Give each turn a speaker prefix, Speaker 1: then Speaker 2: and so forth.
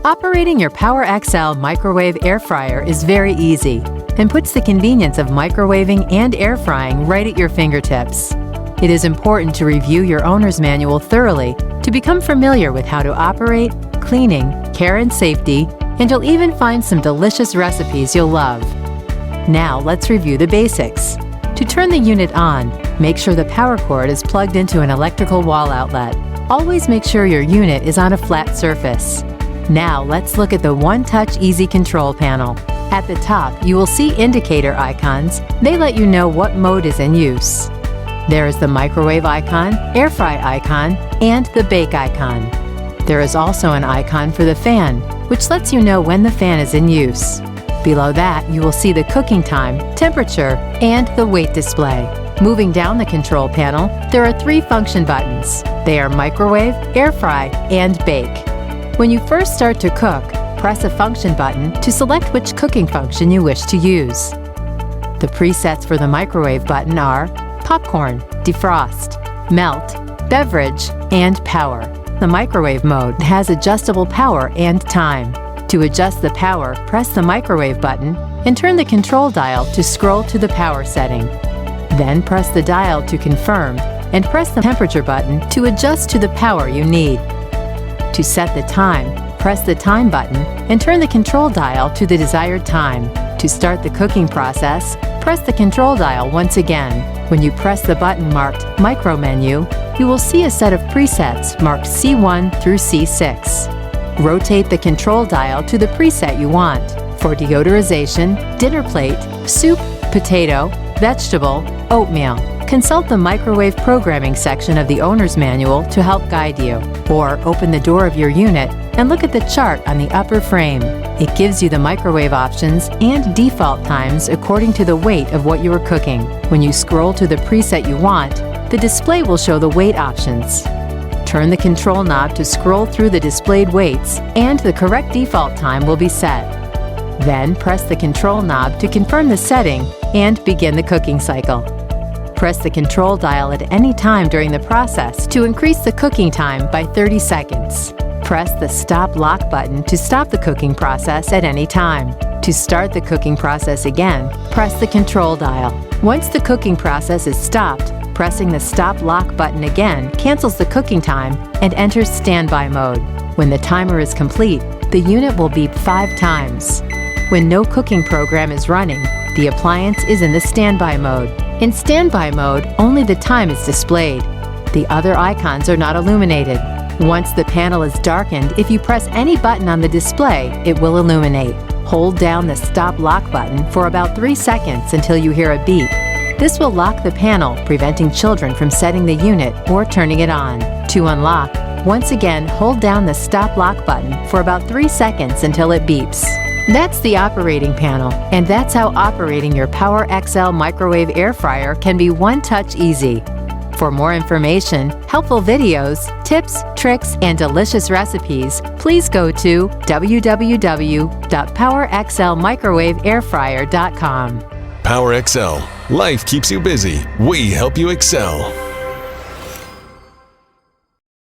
Speaker 1: Operating your PowerXL microwave air fryer is very easy and puts the convenience of microwaving and air frying right at your fingertips. It is important to review your owner's manual thoroughly to become familiar with how to operate, cleaning, care and safety, and you'll even find some delicious recipes you'll love. Now let's review the basics. To turn the unit on, make sure the power cord is plugged into an electrical wall outlet. Always make sure your unit is on a flat surface. Now let's look at the One-Touch Easy Control panel. At the top, you will see indicator icons. They let you know what mode is in use. There is the microwave icon, air fry icon, and the bake icon. There is also an icon for the fan, which lets you know when the fan is in use. Below that, you will see the cooking time, temperature, and the weight display. Moving down the control panel, there are 3 function buttons. They are microwave, air fry, and bake. When you first start to cook, press a function button to select which cooking function you wish to use. The presets for the microwave button are popcorn, defrost, melt, beverage, and power. The microwave mode has adjustable power and time. To adjust the power, press the microwave button and turn the control dial to scroll to the power setting. Then press the dial to confirm and press the temperature button to adjust to the power you need. To set the time, press the time button and turn the control dial to the desired time. To start the cooking process, press the control dial once again. When you press the button marked Micro Menu, you will see a set of presets marked C1 through C6. Rotate the control dial to the preset you want. For deodorization, dinner plate, soup, potato, vegetable, oatmeal. Consult the microwave programming section of the owner's manual to help guide you, or open the door of your unit and look at the chart on the upper frame. It gives you the microwave options and default times according to the weight of what you are cooking. When you scroll to the preset you want, the display will show the weight options. Turn the control knob to scroll through the displayed weights, and the correct default time will be set. Then press the control knob to confirm the setting and begin the cooking cycle. Press the control dial at any time during the process to increase the cooking time by 30 seconds. Press the Stop Lock button to stop the cooking process at any time. To start the cooking process again, press the control dial. Once the cooking process is stopped, pressing the Stop Lock button again cancels the cooking time and enters standby mode. When the timer is complete, the unit will beep 5 times. When no cooking program is running, the appliance is in the standby mode. In standby mode, only the time is displayed. The other icons are not illuminated. Once the panel is darkened, if you press any button on the display, it will illuminate. Hold down the Stop Lock button for about 3 seconds until you hear a beep. This will lock the panel, preventing children from setting the unit or turning it on. To unlock, once again, hold down the Stop Lock button for about 3 seconds until it beeps. That's the operating panel, and that's how operating your PowerXL microwave air fryer can be one touch easy. For more information, helpful videos, tips, tricks, and delicious recipes, please go to www.powerxlmicrowaveairfryer.com.
Speaker 2: PowerXL. Life keeps you busy. We help you excel.